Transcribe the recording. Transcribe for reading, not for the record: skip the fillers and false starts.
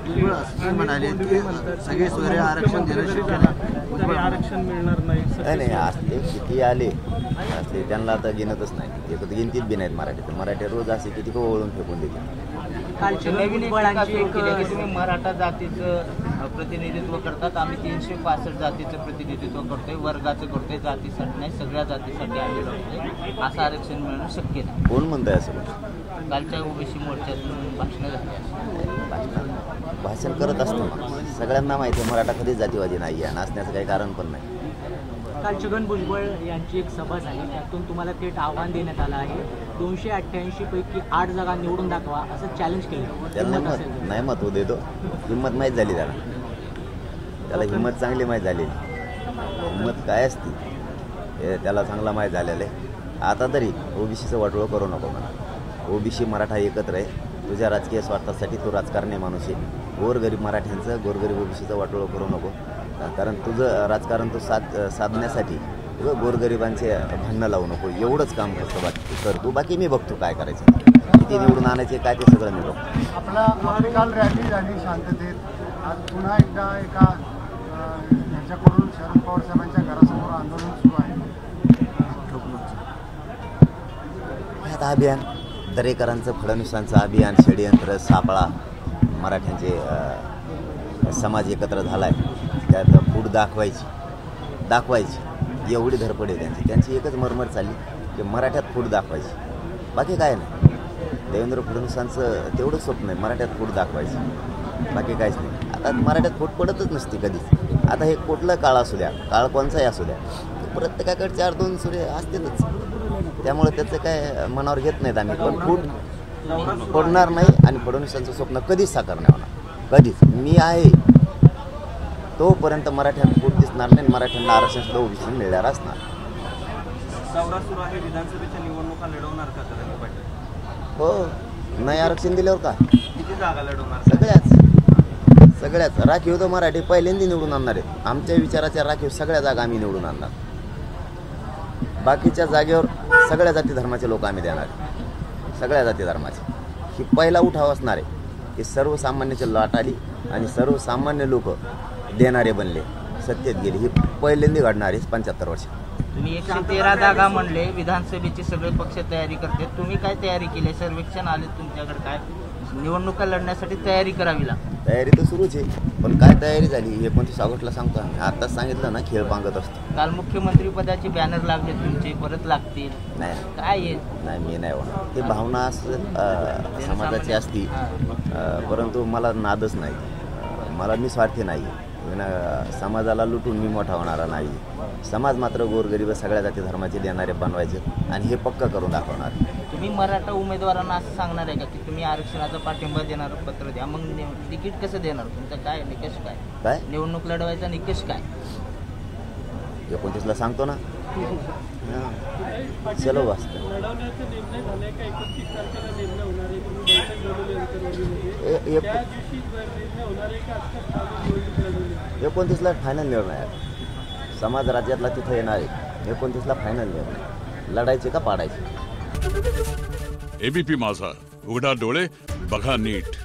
भुजबळ असं म्हणाले की सगळे सोयरे आरक्षण देणं शक्य नाही, आरक्षण मिळणार नाही. नाही असते किती आले असते त्यांना आता गिनतच नाही, ते तर गिनतीत बी नाहीत मराठी. मराठी रोज असे किती ओळून फेकून देते. तुम्ही मराठा जातीचं प्रतिनिधित्व करतात, आम्ही 365 जातीचं प्रतिनिधित्व करतोय, वर्गाचं करतोय, जातीसाठी नाही सगळ्या जातीसाठी आम्ही लढतोय, असं आरक्षण मिळणं शक्य नाही. कोण म्हणताय असं? कालच्या ओबीसी मोर्चातून भाषणं झाली. भाषण करत असतो सगळ्यांना माहिती आहे मराठा कधीच जातीवादी नाही आहे, नाचण्याचं काही कारण पण नाही. काल छगन भुजबळ यांची एक सभा झाली, त्यातून तुम्हाला थेट आव्हान देण्यात आलं आहे 288 पैकी 8 जागा निवडून दाखवा असं चॅलेंज केलं. त्याला नाही मत देतो, हिंमत माहीत झाली त्याला हिंमत चांगली माहीत झाली. हिंमत काय असते हे त्याला चांगला माहीत झालेलं आहे. आता तरी ओबीसीचं वाटोळं करू नको म्हणा. ओबीसी मराठा एकत्र आहे. तुझ्या राजकीय स्वार्थासाठी तू राजकारणी माणूस आहे. गोरगरीब मराठ्यांचं गोरगरीब ओबीसीचं वाटोळं करू नको, कारण तुझं राजकारण तू साधण्यासाठी गोरगरिबांचे भांडणं लावू नको, एवढंच काम करतो. बाकी कर तू, बाकी मी बघतो काय करायचं, किती निवडून आणायचे काय ते सगळं मी बघतो. आपला काल रॅली झाली शांततेत, आज पुन्हा एकदा एका ह्याच्याकडून शरद पवार साहेबांच्या घरासमोर आंदोलन सुरू आहे. आता अभियान दरेकरांचं, फडणवीसांचं अभियान, षडयंत्र, सापळा, मराठ्यांचे समाज एकत्र झाला आहे, त्यात फूट दाखवायची एवढी धडपड आहे त्यांची एकच मरमर चालली की मराठ्यात फूट दाखवायची, बाकी काय नाही. देवेंद्र फडणवीसांचं तेवढंच स्वप्न आहे मराठ्यात फूट दाखवायची, बाकी काहीच नाही. आता मराठ्यात फूट पडतच नसते कधीच. आता हे कुठलं काळ असू द्या, काळ कोणचाही असू द्या, प्रत्येकाकडे 4-2 सूर्य असतीलच. त्यामुळे त्याचं काय मनावर घेत नाहीत आम्ही. पण फूट पडणार नाही आणि फडणवीसांचं स्वप्न कधीच साकार नाही होणार, कधीच. मी आहे तोपर्यंत मराठ्यांना फूट दिसणार नाही, मराठ्यांना आरक्षण सुद्धा ओबीसी मिळणार असणार. दौरा सुरू आहे, विधानसभेच्या निवडणुका लढवणार का तलाठी पाटील? हो, नाही आरक्षण दिल्यावर का किती जागा लढवणार? सगळ्याच राखीव तर मराठी पहिल्यांदा निवडून आणणार आहेत. आमच्या विचाराच्या राखीव सगळ्या जागा आम्ही निवडून आणणार. बाकीच्या जागेवर सगळ्या जाती धर्माचे लोक आम्ही देणार आहे, सगळ्या जाती धर्माचे. ही पहिला उठाव असणार आहे की सर्वसामान्याची लाट आली आणि सर्वसामान्य लोक देणारे बनले, सत्तेत गेले. ही पहिल्यांदा घडणार आहे 75 वर्ष. तुम्ही 113 जागा म्हणले, विधानसभेचे सगळे पक्ष तयारी करते, तुम्ही काय तयारी केली? सर्वेक्षण आले तुमच्याकडे, काय निवडणुका लढण्यासाठी तयारी करावी लागते? तयारी तर सुरूच आहे, पण काय तयारी झाली 29 ऑगस्टला सांगतो आम्ही. आताच सांगितलं ना, खेळ पांगत असतो. काल मुख्यमंत्री पदाचे बॅनर लागले तुमचे, परत लागतील नाही काय आहे? नाही, मी नाही होणार. ते भावना समाजाची असती, परंतु मला नादच नाही. मला मी स्वार्थी नाही, समाजाला लुटून मी मोठा होणारा नाही. समाज मात्र गोरगरीब सगळ्या जाती धर्माचे देणारे बनवायचे आणि हे पक्का करून दाखवणार. तुम्ही मराठा उमेदवारांना असं सांगणार आहे का की तुम्ही आरक्षणाचा पाठिंबा देणार, पत्र द्या, मग तिकीट कसं देणार? तुमचा काय निकष काय? निवडणूक लढवायचा निकष काय? 29ला सांगतो ना. चलो वाचतो 29ला फायनल निर्णय आहे. समाज राज्यातला तिथं येणार आहे. 29ला फायनल निर्णय. लढायचे का पाडायचे? एबीपी माझा, उघडा डोळे बघा नीट.